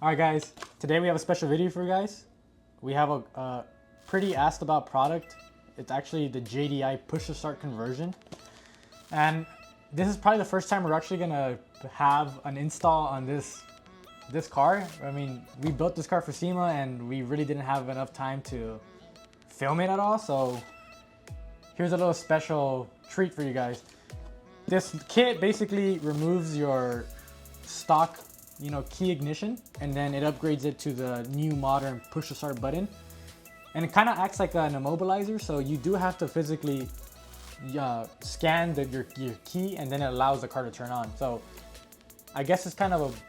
Alright guys, today we have a special video for you guys. We have a pretty asked about product. It's actually the JDI push to start conversion. And this is probably the first time we're actually gonna have an install on this car. I mean, we built this car for SEMA and we really didn't have enough time to film it at all. So here's a little special treat for you guys. This kit basically removes your stock key ignition, and then it upgrades it to the new modern push to start button, and it kind of acts like an immobilizer. So you do have to physically scan your key, and then it allows the car to turn on. So I guess it's kind of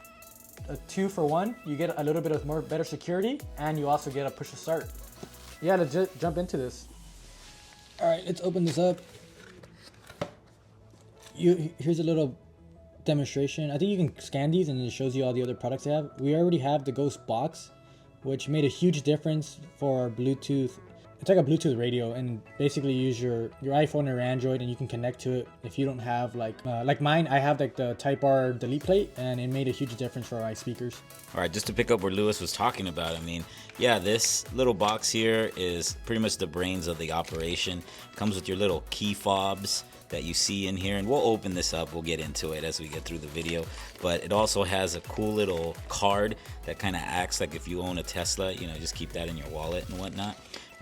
a 2-for-1. You get a little bit of better security, and you also get a push to start. Yeah, let's jump into this. All right, let's open this up. Here's a little demonstration. I think you can scan these and it shows you all the other products they have. We already have the Ghost box, which made a huge difference for our Bluetooth. It's like a Bluetooth radio, and basically you use your iPhone or Android and you can connect to it. If you don't have like mine, I have like the Type R delete plate, and it made a huge difference for my speakers. All right, just to pick up where Lewis was talking about, I mean, yeah, this little box here is pretty much the brains of the operation. Comes with your little key fobs that you see in here, and we'll open this up, we'll get into it as we get through the video. But it also has a cool little card that kind of acts like if you own a Tesla, just keep that in your wallet and whatnot.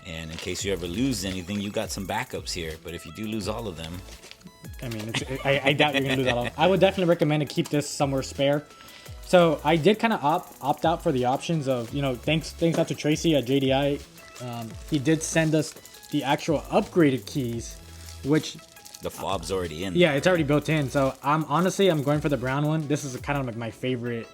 And in case you ever lose anything, you got some backups here. But if you do lose all of them, I mean, I doubt you're gonna lose all of them. I would definitely recommend to keep this somewhere spare. So I did kind of opt out for the options of, thanks out to Tracy at JDI. He did send us the actual upgraded keys, which the fob's already in. Yeah, it's already built in. So I'm going for the brown one. This is kind of like my favorite,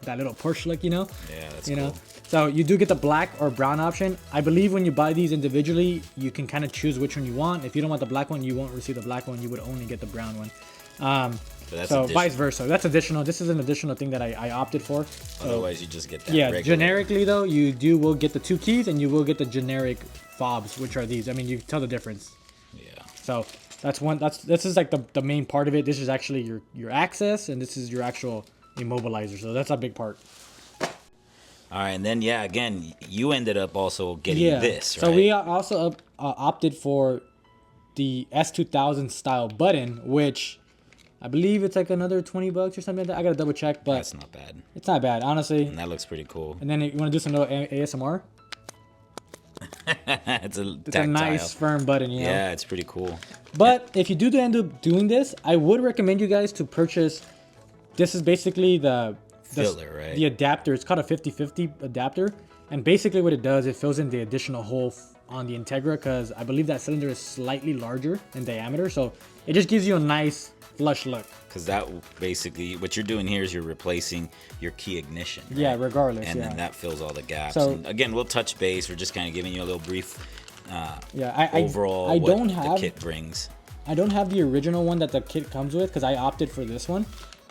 that little push look, Yeah, that's cool. So you do get the black or brown option. I believe when you buy these individually, you can kind of choose which one you want. If you don't want the black one, you won't receive the black one. You would only get the brown one. So vice versa. That's additional. This is an additional thing that I opted for. So, otherwise, you just get that. Yeah, regular. Generically though, you will get the 2 keys, and you will get the generic fobs, which are these. I mean, you can tell the difference. Yeah. So this is like the main part of it. This is actually your access, and this is your actual immobilizer. So that's a big part. All right, and then again, you ended up also getting this, right? So we also opted for the S2000 style button, which I believe it's like another $20 or something like that. I gotta double check, but that's not bad. It's not bad, honestly. And that looks pretty cool. And then you want to do some little ASMR. It's a nice firm button, Yeah, it's pretty cool. But if you do end up doing this, I would recommend you guys to purchase. This is basically the filler, right? The adapter. It's called a 50/50 adapter, and basically what it does, it fills in the additional hole on the Integra, because I believe that cylinder is slightly larger in diameter, so it just gives you a nice flush look. Because that basically, what you're doing here is you're replacing your key ignition. Right? Yeah, regardless. And then that fills all the gaps. So, and again, we'll touch base. We're just kind of giving you a little brief overall I what don't have, the kit brings. I don't have the original one that the kit comes with, because I opted for this one.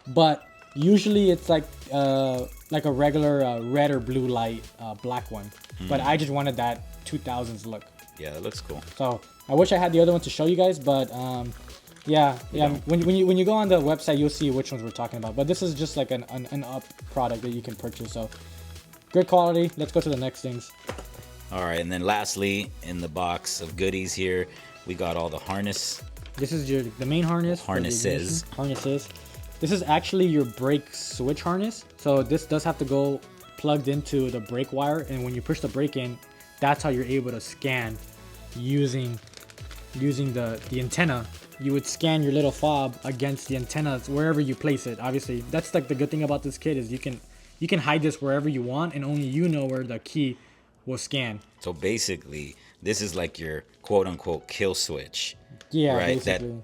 But usually it's like a regular red or blue light black one. But I just wanted that 2000s look. Yeah, that looks cool. So I wish I had the other one to show you guys, but yeah. When you go on the website, you'll see which ones we're talking about. But this is just like an up product that you can purchase. So good quality. Let's go to the next things. All right, and then lastly, in the box of goodies here, we got all the harness. This is the main harness. Harnesses. This is actually your brake switch harness. So this does have to go plugged into the brake wire, and when you push the brake in, that's how you're able to scan using the antenna. You would scan your little fob against the antennas wherever you place it. Obviously, that's like the good thing about this kit, is you can hide this wherever you want, and only you know where the key will scan. So basically, this is like your quote unquote kill switch. Yeah, right. Basically.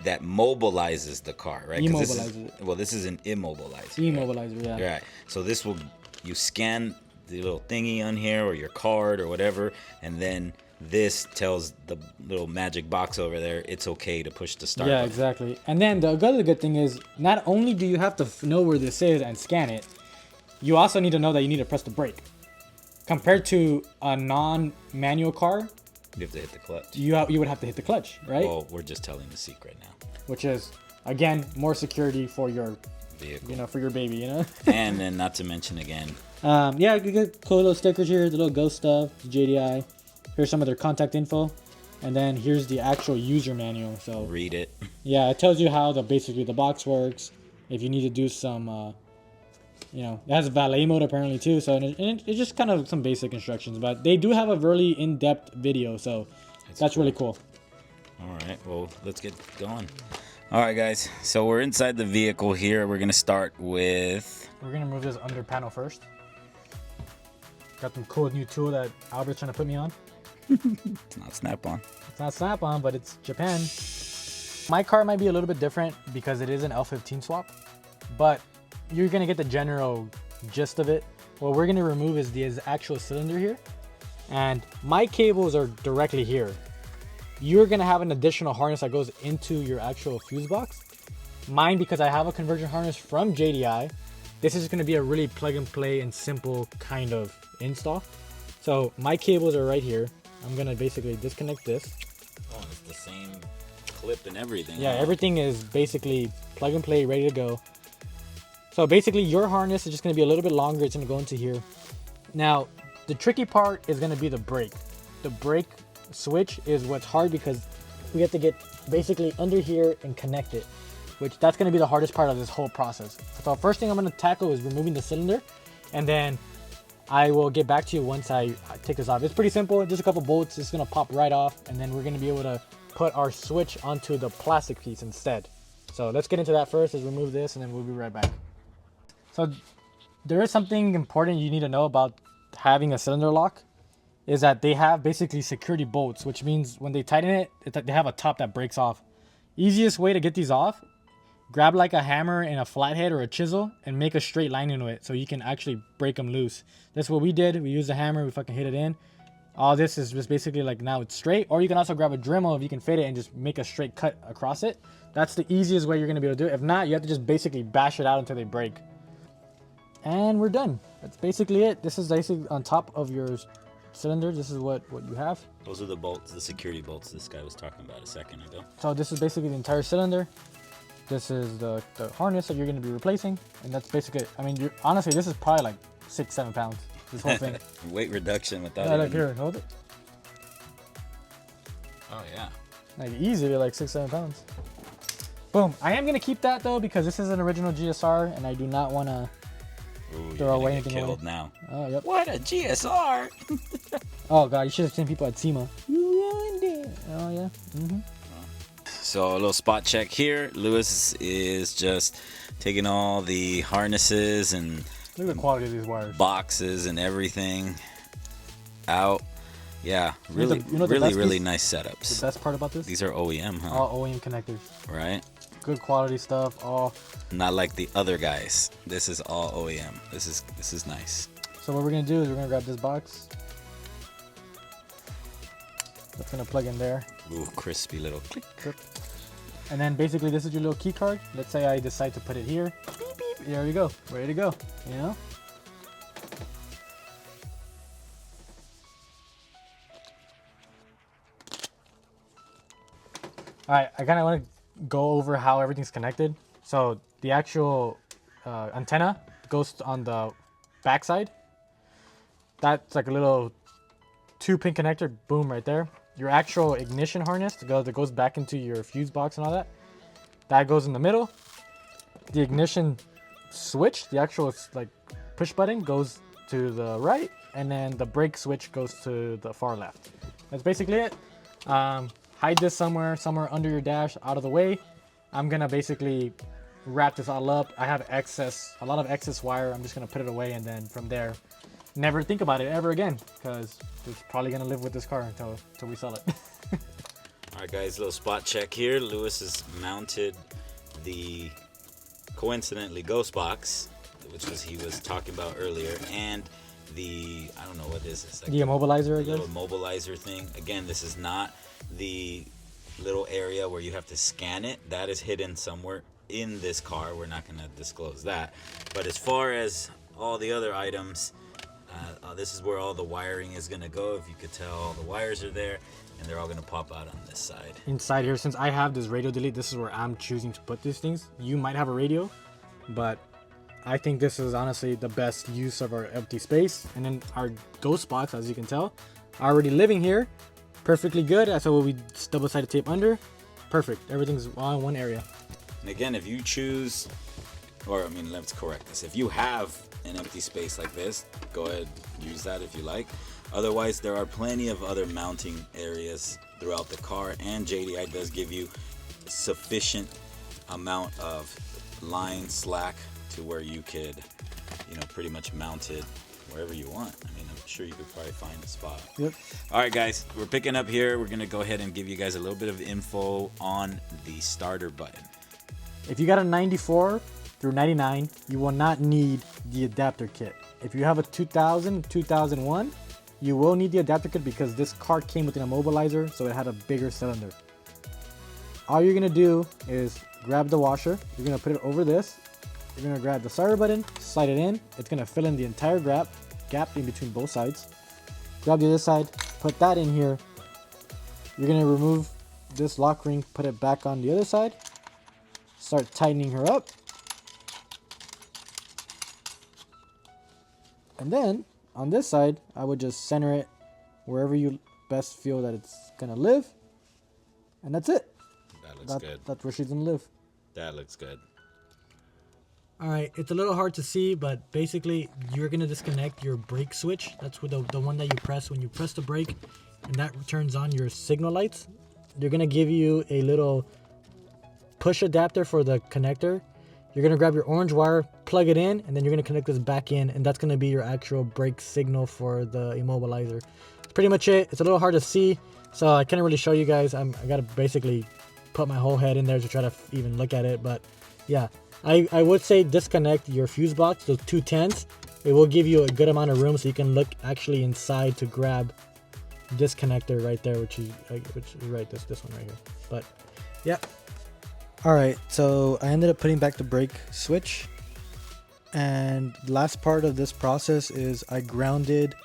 That mobilizes the car, right? Immobilizes it. This is an immobilizer. Immobilizer, right? Yeah. Right. So you scan the little thingy on here, or your card or whatever, and then this tells the little magic box over there it's okay to push the start button. Exactly. And then the other good thing is, not only do you have to know where this is and scan it, you also need to know that you need to press the brake. Compared to a non-manual car, you have to hit the clutch. You would have to hit the clutch, right? Well, we're just telling the secret now. Which is, again, more security for your vehicle. You know, for your baby, you know. And then not to mention again. Yeah, you get cool little stickers here, the little Ghost stuff, the JDI. Here's some of their contact info, and then here's the actual user manual. So read it. Yeah, it tells you how basically the box works. If you need to do some, you know, it has valet mode apparently too. So it's just kind of some basic instructions, but they do have a really in-depth video, so that's cool. Really cool. All right, well, let's get going. All right, guys. So we're inside the vehicle here. We're gonna start with. We're gonna move this under panel first. Got some cool new tool that Albert's trying to put me on. It's not Snap-on. It's not Snap-on, but it's Japan. My car might be a little bit different because it is an L15 swap, but you're gonna get the general gist of it. What we're gonna remove is the actual cylinder here, and my cables are directly here. You're gonna have an additional harness that goes into your actual fuse box. Mine, because I have a conversion harness from JDI, this is gonna be a really plug and play and simple kind of install. So my cables are right here. I'm gonna basically disconnect this. Oh, it's the same clip and everything. Yeah, everything is basically plug and play, ready to go. So basically your harness is just gonna be a little bit longer. It's gonna go into here. Now, the tricky part is gonna be the brake. The brake switch is what's hard because we have to get basically under here and connect it, which that's gonna be the hardest part of this whole process. So first thing I'm gonna tackle is removing the cylinder, and then I will get back to you once I take this off. It's pretty simple, just a couple bolts. It's gonna pop right off, and then we're gonna be able to put our switch onto the plastic piece instead. So let's get into that first. Let's remove this, and then we'll be right back. So there is something important you need to know about having a cylinder lock, is that they have basically security bolts, which means when they tighten it, they have a top that breaks off. Easiest way to get these off, grab like a hammer and a flathead or a chisel and make a straight line into it so you can actually break them loose. That's what we did. We used a hammer, we fucking hit it in. All this is just basically like now it's straight, or you can also grab a Dremel if you can fit it and just make a straight cut across it. That's the easiest way you're gonna be able to do it. If not, you have to just basically bash it out until they break. And we're done. That's basically it. This is basically on top of your cylinder. This is what you have. Those are the bolts, the security bolts this guy was talking about a second ago. So this is basically the entire cylinder. This is the harness that you're going to be replacing, and that's basically it. I mean, honestly, this is probably like 6-7 pounds, this whole thing. Weight reduction without like here, hold it. Oh yeah, like easily like 6-7 pounds. Boom. I am going to keep that though because this is an original GSR and I do not want to throw away anything away. Now. Oh, yep. What a GSR! Oh god, you should have seen people at SEMA. Oh yeah. Mm-hmm. So a little spot check here. Lewis is just taking all the harnesses and look at the quality of these wires, boxes and everything out. Yeah, really, really nice setups. The best part about this? These are OEM, huh? All OEM connectors. Right. Good quality stuff. All. Not like the other guys. This is all OEM. This is nice. So what we're gonna do is we're gonna grab this box. That's gonna plug in there. Ooh, crispy little click. And then basically this is your little key card. Let's say I decide to put it here. Beep, beep. There we go. Ready to go. You know? Alright, I kind of want to go over how everything's connected. So the actual antenna goes on the back side. That's like a little 2-pin connector, boom, right there. Your actual ignition harness that goes back into your fuse box and all that goes in the middle. The ignition switch, the actual like push button, goes to the right, and then the brake switch goes to the far left. That's basically it. Hide this somewhere under your dash, out of the way. I'm gonna basically wrap this all up. I have a lot of excess wire. I'm just gonna put it away, and then from there, never think about it ever again, because it's probably gonna live with this car until we sell it. All right, guys, little spot check here. Lewis has mounted the coincidentally ghost box, which he was talking about earlier, and the, I don't know what this is. Like the immobilizer, I guess. Little immobilizer thing. Again, this is not the little area where you have to scan it. That is hidden somewhere in this car. We're not going to disclose that. But as far as all the other items, this is where all the wiring is going to go. If you could tell, all the wires are there, and they're all going to pop out on this side. Inside here, since I have this radio delete, this is where I'm choosing to put these things. You might have a radio. but I think this is honestly the best use of our empty space. And then our ghost box, as you can tell, already living here, perfectly good. That's what we double-sided tape under. Perfect. Everything's all in one area. And again, if you choose, or I mean, let's correct this. If you have an empty space like this, go ahead, use that if you like. Otherwise, there are plenty of other mounting areas throughout the car, and JDI does give you sufficient amount of line slack to where you could, pretty much mount it wherever you want. I mean, I'm sure you could probably find a spot. Yep. All right, guys, we're picking up here. We're gonna go ahead and give you guys a little bit of info on the starter button. If you got a 94 through 99, you will not need the adapter kit. If you have a 2000, 2001, you will need the adapter kit because this car came with an immobilizer, so it had a bigger cylinder. All you're gonna do is grab the washer, you're gonna put it over this, you're gonna grab the starter button, slide it in, it's gonna fill in the entire gap in between both sides. Grab the other side, put that in here, you're gonna remove this lock ring, put it back on the other side, start tightening her up, and then on this side I would just center it wherever you best feel that it's gonna live, and that's it. That looks good. That's where she's gonna live. That looks good. All right, it's a little hard to see, but basically you're gonna disconnect your brake switch. That's with the one that you press when you press the brake, and that turns on your signal lights. They're gonna give you a little push adapter for the connector. You're gonna grab your orange wire, plug it in, and then you're gonna connect this back in, and that's gonna be your actual brake signal for the immobilizer. That's pretty much it. It's a little hard to see, so I can't really show you guys. I gotta basically put my whole head in there to try to even look at it, but yeah. I would say disconnect your fuse box, those 210s. It will give you a good amount of room so you can look actually inside to grab this connector right there, which is right, this one right here. But yeah. All right, so I ended up putting back the brake switch, and the last part of this process is I grounded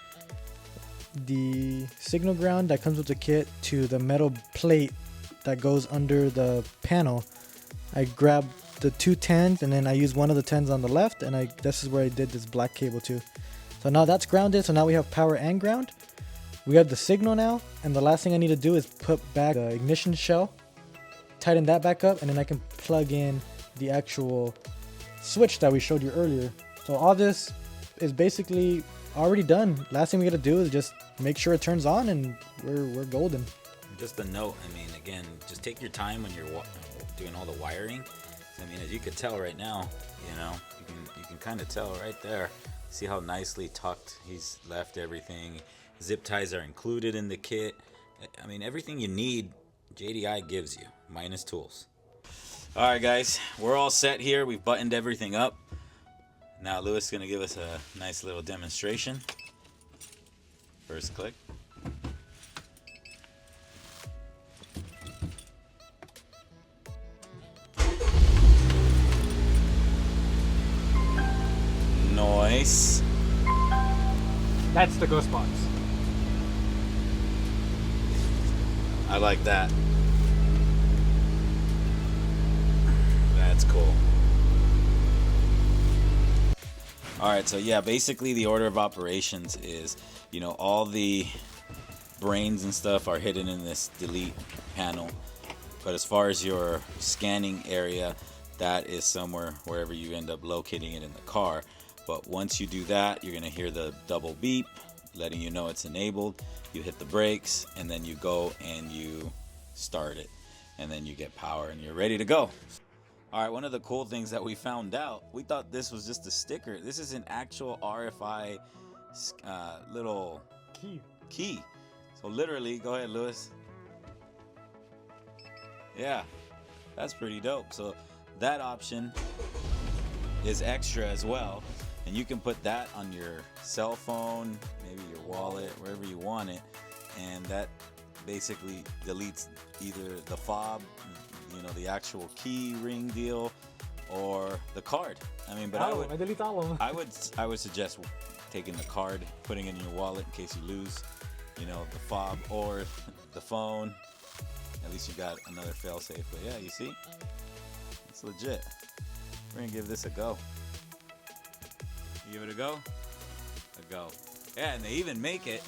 the signal ground that comes with the kit to the metal plate that goes under the panel. I grabbed the 210s, and then I used one of the 10s on the left, and this is where I did this black cable too. So now that's grounded, so now we have power and ground. We have the signal now, and the last thing I need to do is put back the ignition shell, tighten that back up, and then I can plug in the actual switch that we showed you earlier. So all this is basically already done. Last thing we gotta do is just make sure it turns on, and we're golden. Just a note, I mean, again, just take your time when you're doing all the wiring. I mean, as you can tell right now, you can kind of tell right there. See how nicely tucked he's left everything. Zip ties are included in the kit. I mean, everything you need, JDI gives you, minus tools. All right, guys, we're all set here. We've buttoned everything up. Now Lewis is gonna give us a nice little demonstration. First click. Nice. That's the ghost box. I like that. That's cool. Alright, so yeah, basically the order of operations is, all the brains and stuff are hidden in this delete panel. But as far as your scanning area, that is somewhere wherever you end up locating it in the car. But once you do that, you're going to hear the double beep letting you know it's enabled. You hit the brakes, and then you go and you start it, and then you get power and you're ready to go. All right, one of the cool things that we found out, we thought this was just a sticker. This is an actual RFI little key. So literally, go ahead, Lewis. Yeah, that's pretty dope. So that option is extra as well. And you can put that on your cell phone, maybe your wallet, wherever you want it. And that basically deletes either the fob, the actual key ring deal, or the card. I mean, but I delete all of them. I would suggest taking the card, putting it in your wallet in case you lose, the fob or the phone. At least you got another fail-safe. But yeah, you see, it's legit. We're gonna give this a go. Give it a go? A go. Yeah, and they even make it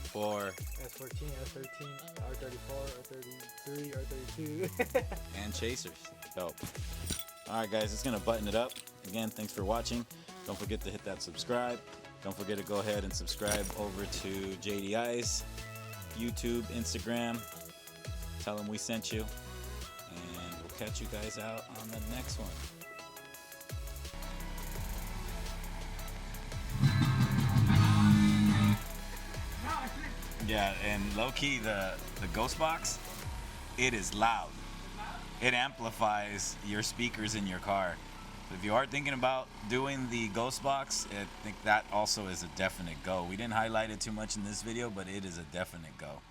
for S14, S13, R34, R33, R32. and chasers. Dope. Alright guys, it's gonna button it up. Again, thanks for watching. Don't forget to hit that subscribe. Don't forget to go ahead and subscribe over to JDI's YouTube, Instagram. Tell them we sent you. And we'll catch you guys out on the next one. Yeah, and low-key, the Ghost Box, it is loud. It amplifies your speakers in your car. So if you are thinking about doing the Ghost Box, I think that also is a definite go. We didn't highlight it too much in this video, but it is a definite go.